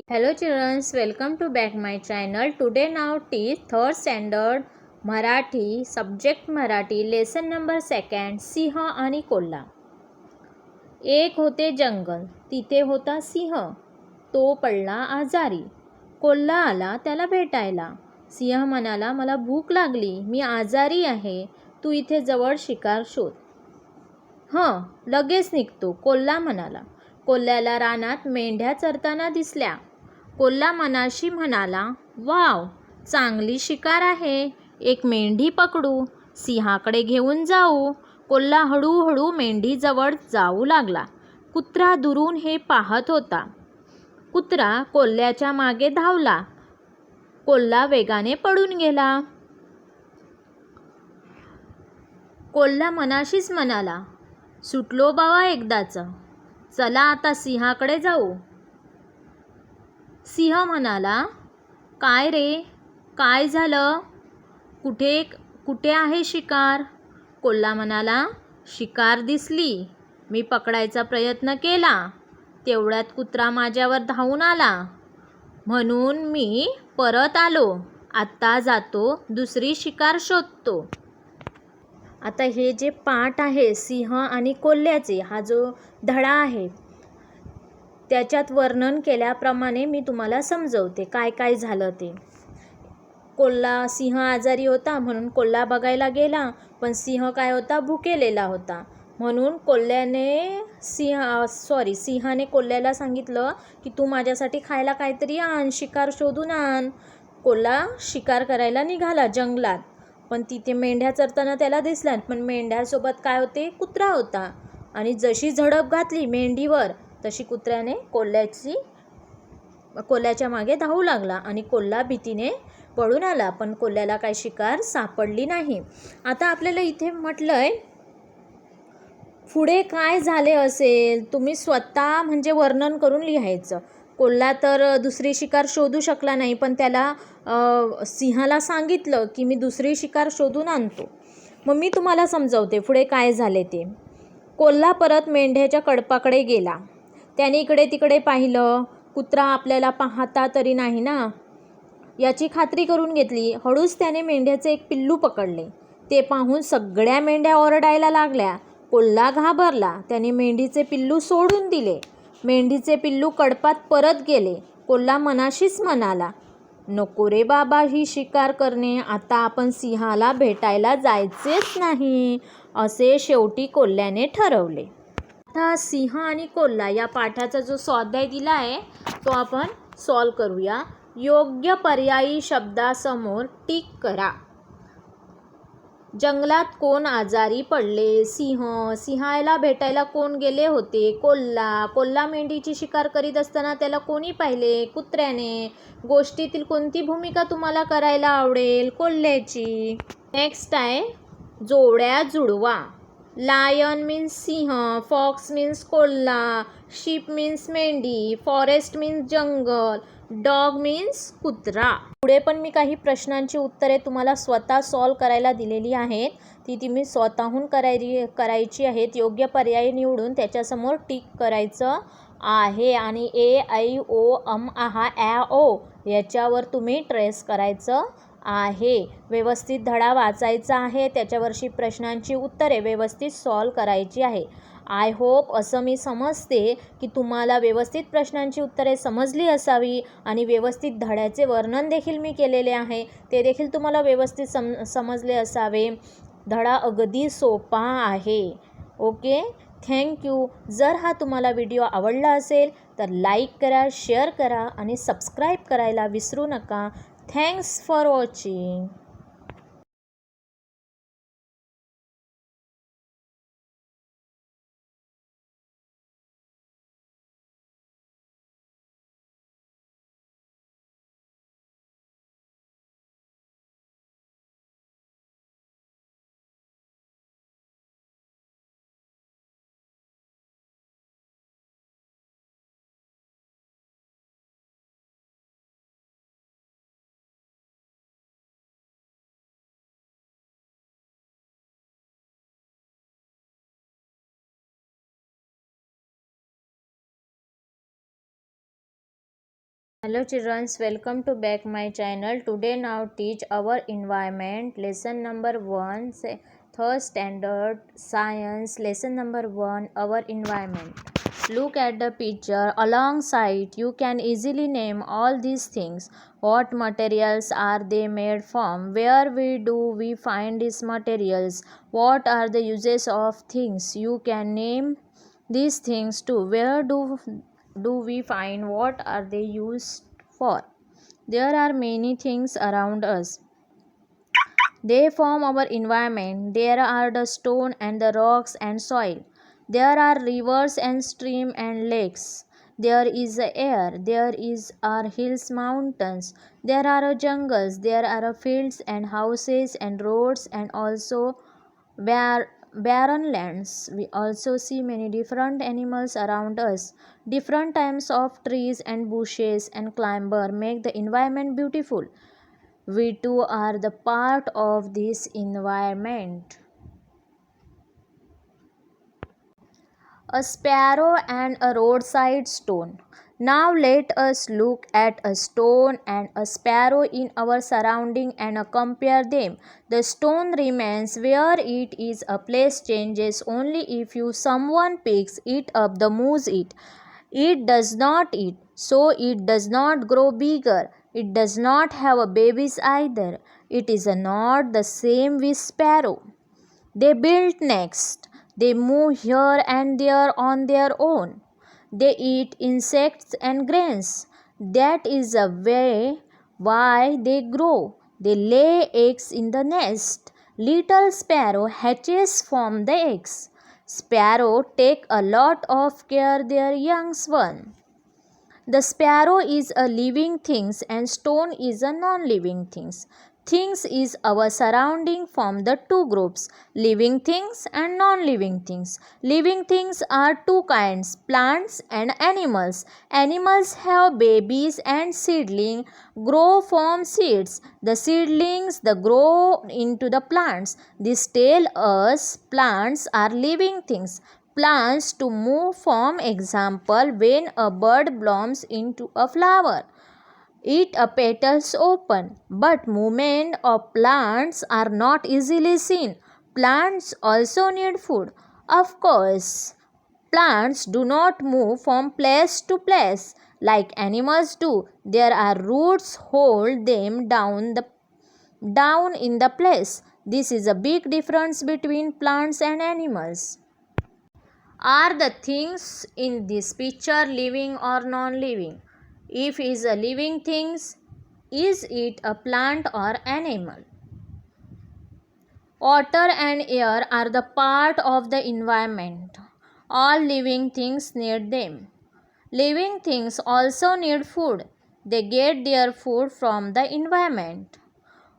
Hello children, welcome to back my channel. Today now teach third standard Marathi, subject Marathi, lesson number 2, Singh आणि कोल्हा. एक होते जंगल, तिथे होता सिंह. तो पडला आजारी. कोल्हा आला त्याला भेटायला. सिंह म्हणाला, मला भूक लागली, मी आजारी आहे, तू इथे जवळ शिकार शोध. लगेच निघतो, कोल्हा म्हणाला. कोल्ह्याला रानात मेंढ्या चरताना दिसल्या. कोल्हा मनाशी म्हणाला, वाव, चांगली शिकार आहे, एक मेंढी पकडू, सिंहाकडे घेऊन जाऊ. कोल्हा हळूहळू मेंढीजवळ जाऊ लागला. कुत्रा दुरून हे पाहत होता. कुत्रा कोल्ह्याच्या मागे धावला. कोल्हा वेगाने पळून गेला. कोल्हा मनाशीच म्हणाला, सुटलो बाबा एकदाच, चला आता सिंहाकडे जाऊ. सिंह म्हणाला, काय रे, काय झालं, कुठे आहे शिकार? कोल्हा म्हणाला, शिकार दिसली, मी पकडायचा प्रयत्न केला, तेवढ्यात कुत्रा माझ्यावर धावून आला, म्हणून मी परत आलो, आत्ता जातो दुसरी शिकार शोधतो. आता हे जे पाठ आहे सिंह आणि कोल्ह्याचे, हा जो धडा आहे त्याच्यात वर्णन केल्याप्रमाणे मी तुम्हाला समजवते काय काय झालं ते. सिंह आजारी होता म्हणून कोल्हा बघायला गेला, पण सिंह काय होता, भुकेलेला होता. म्हणून सिंहाने कोल्ह्याला सांगितलं की तू माझ्यासाठी खायला काहीतरी आण, शिकार शोधून आण. कोल्हा शिकार करायला निघाला जंगलात, पण तिथे मेंढ्या चरताना त्याला दिसल्या, पण मेंढ्यासोबत काय होते, कुत्रा होता. आणि जशी झडप घातली मेंढीवर तशी कुत्र्याने कोल्ह्याच्या मागे धावू लागला आणि कोल्हा भीतीने पळून आला, पण कोल्ह्याला काही शिकार सापडली नाही. आता आपल्याला इथे म्हटलंय पुढे काय झाले असेल तुम्ही स्वतः म्हणजे वर्णन करून लिहायचं. कोल्हा तर दुसरी शिकार शोधू शकला नाही, पण त्याला सिंहाला सांगितलं की मी दुसरी शिकार शोधून आणतो. मग मी तुम्हाला समजवते पुढे काय झाले ते. कोल्हा परत मेंढ्याच्या कळपाकडे गेला. त्याने इकडे तिकडे पाहिलं, कुत्रा आपल्याला पाहता तरी नाही ना याची खात्री करून घेतली. हळूच त्याने मेंढ्याचे एक पिल्लू पकडले. ते पाहून सगळ्या मेंढ्या ओरडायला लागल्या. कोल्हा घाबरला. त्याने मेंढीचे पिल्लू सोडून दिले. मेंढीचे पिल्लू कळपात परत गेले. कोल्हा मनाशीच म्हणाला, नको रे बाबा ही शिकार करणे, आता आपण सिंहाला भेटायला जायचेच नाही, असे शेवटी कोल्ह्याने ठरवले. आता सिंह आणि कोल्हा या पाठाचा जो स्वाध्याय दिला आहे तो आपण सॉल्व करूया. योग्य पर्यायी शब्दासमोर टिक करा. जंगलात कोण आजारी पडले? सिंहाला भेटायला कोण गेले होते? कोल्हा मेंढीची शिकार करीत असताना त्याला कोणी पाहिले? कुत्र्याने. गोष्टीतील कोणती भूमिका तुम्हाला करायला आवडेल? कोल्ह्याची. नेक्स्ट आहे जोड्या जुळवा. लायन मीन्स सिंह, फॉक्स मीन्स कोल्हा, शीप मीन्स मेंढी, फॉरेस्ट मीन्स जंगल, डॉग मीन्स कुत्रा. पुढे पण मी काही प्रश्नांची उत्तरे तुम्हाला स्वतः सॉल्व करायला दिलेली आहेत, ती तुम्ही स्वतःहून करायची आहेत. योग्य पर्याय निवडून त्याच्यासमोर टिक करायचं आहे आणि ए, ऐ, ओ, अम, आहा, ॲ, ओ याच्यावर तुम्ही ट्रेस करायचं आहे. व्यवस्थित धडा वाचायचा आहे, त्याच्यावरची प्रश्नांची उत्तरे व्यवस्थित सॉल्व करायची आहे. आय होप असं मी समजते की तुम्हाला व्यवस्थित प्रश्नांची उत्तरे समजली असावी आणि व्यवस्थित धड्याचे वर्णन देखील मी केलेले आहे, ते देखील तुम्हाला व्यवस्थित समजले असावे. धडा अगदी सोपा आहे. Okay, thank you. जर हा तुम्हाला व्हिडिओ आवडला असेल तर लाईक करा, शेअर करा आणि सबस्क्राईब करायला विसरू नका. Thanks for watching. Hello children, welcome to back my channel. Today now teach our environment lesson number 1, third standard science lesson number 1, our environment. Look at the picture alongside. You can easily name all these things. What materials are they made from? Where do we find these materials? What are the uses of things? You can name these things too. Where do we find? What are they used for? There are many things around us. They form our environment. There are the stone and the rocks and soil. There are rivers and stream and lakes. There is air. There are hills, mountains. There are jungles. There are fields and houses and roads and also barren lands. We also see many different animals around us. Different types of trees and bushes and climber make the environment beautiful. We too are the part of this environment. A sparrow and a roadside stone. Now let us look at a stone and a sparrow in our surrounding and compare them. The stone remains where it is. A place changes only if someone picks it up, moves it. It does not eat, so it does not grow bigger. It does not have babies either. It is not the same with sparrow. They build nests. They move here and there on their own. They eat insects and grains. That is the way why they grow. They lay eggs in the nest. Little sparrow hatches from the eggs. Sparrow take a lot of care their young one. The sparrow is a living thing and stone is a non-living thing. Things is our surrounding from the two groups, living things and non-living things. Living things are two kinds, plants and animals. Animals have babies and seedlings grow from seeds. The seedlings grow into the plants. This tells us plants are living things. Plants to move, from example, when a bird blooms into a flower, its petals open. But movement of plants are not easily seen. Plants also need food. Of course, plants do not move from place to place like animals do. There are roots hold them down in the place. This is a big difference between plants and animals. Are the things in this picture living or non-living? If it is a living thing, is it a plant or animal? Water and air are the part of the environment. All living things need them. Living things also need food. They get their food from the environment.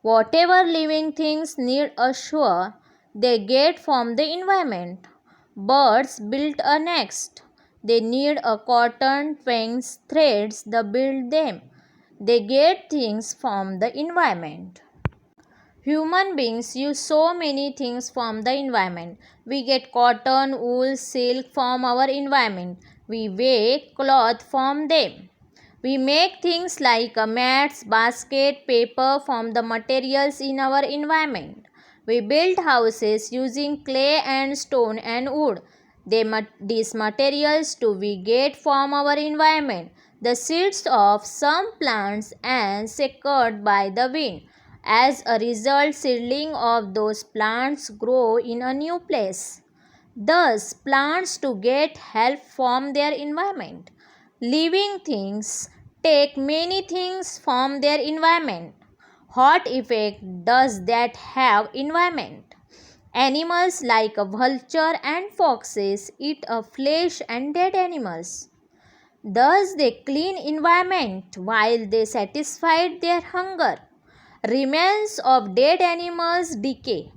Whatever living things need assure they get from the environment. Birds build a nest. They need a cotton, twigs, threads. They build them. They get things from the environment. Human beings use so many things from the environment. We get cotton, wool, silk from our environment. We wear cloth from them. We make things like mats, basket, paper from the materials in our environment. We build houses using clay and stone and wood. These materials too we get from our environment. The seeds of some plants and scattered by the wind. As a result, seedlings of those plants grow in a new place. Thus, plants to get help from their environment. Living things take many things from their environment. What effect does that have environment? Animals like a vulture and foxes eat flesh and dead animals. Thus they clean environment while they satisfy their hunger. Remains of dead animals decay.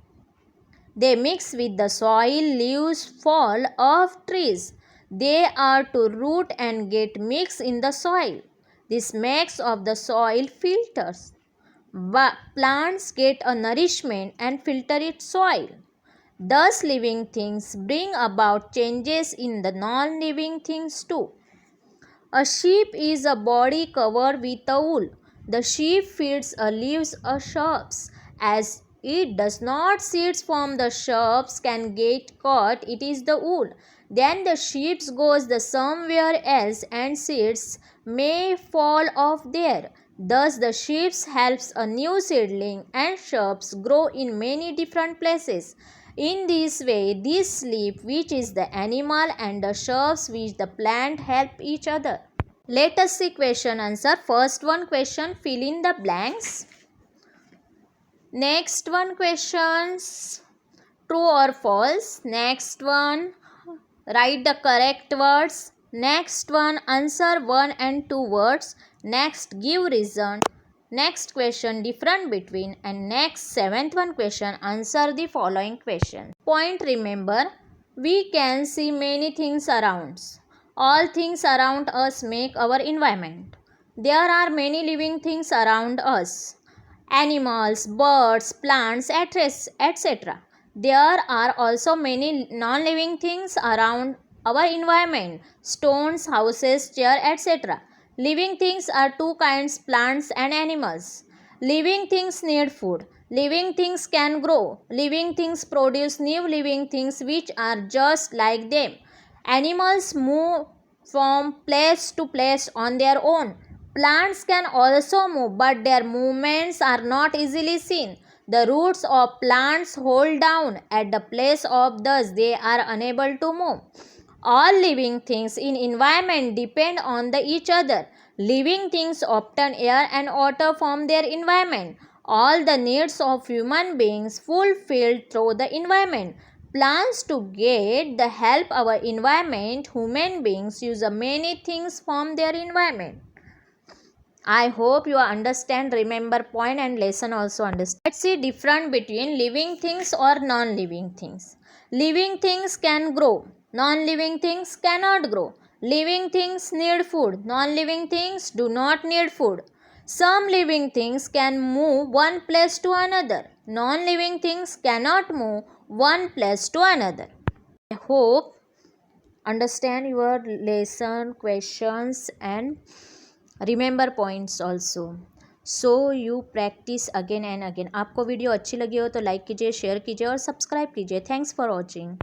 They mix with the soil, leaves fall off trees. They are to root and get mixed in the soil. This makes of the soil filters. But plants get a nourishment and filter its soil. Thus living things bring about changes in the non-living things too. A sheep is a body covered with a wool. The sheep feeds a leaves a shrubs. As it does not seeds from the shrubs can get caught, it is the wool. Then the sheep goes the somewhere else and seeds may fall off there. Thus the sheep helps a new seedling and shrubs grow in many different places. In this way, this leaf, which is the animal, and the shrubs, which the plant, help each other. Let us see question answer. First one question, fill in the blanks. Next one questions, true or false. Next one, write the correct words. Next one, answer one and two words. Next, give reason. Next question, difference between. And next, seventh one question, answer the following question. Point, remember, we can see many things around. All things around us make our environment. There are many living things around us. Animals, birds, plants, etc. There are also many non-living things around our environment. Stones, houses, chairs, etc. Living things are two kinds, plants and animals. Living things need food. Living things can grow. Living things produce new living things which are just like them. Animals move from place to place on their own. Plants can also move, but their movements are not easily seen. The roots of plants hold down at the place of, thus they are unable to move. All living things in environment depend on each other. Living things obtain air and water from their environment. All the needs of human beings fulfilled through the environment. Plants to get the help our environment. Human beings use many things from their environment. I hope you understand, remember point and lesson also understand. Let's see difference between living things or non-living things. Living things can grow. Non-living things cannot grow. Living things need food. Non-living things do not need food. Some living things can move one place to another. Non-living things cannot move one place to another. I hope understand your lesson, questions and remember points also. So you practice again and again. आपको video अच्छी लगी हो तो like कीजिए, share कीजिए और subscribe कीजिए. Thanks for watching.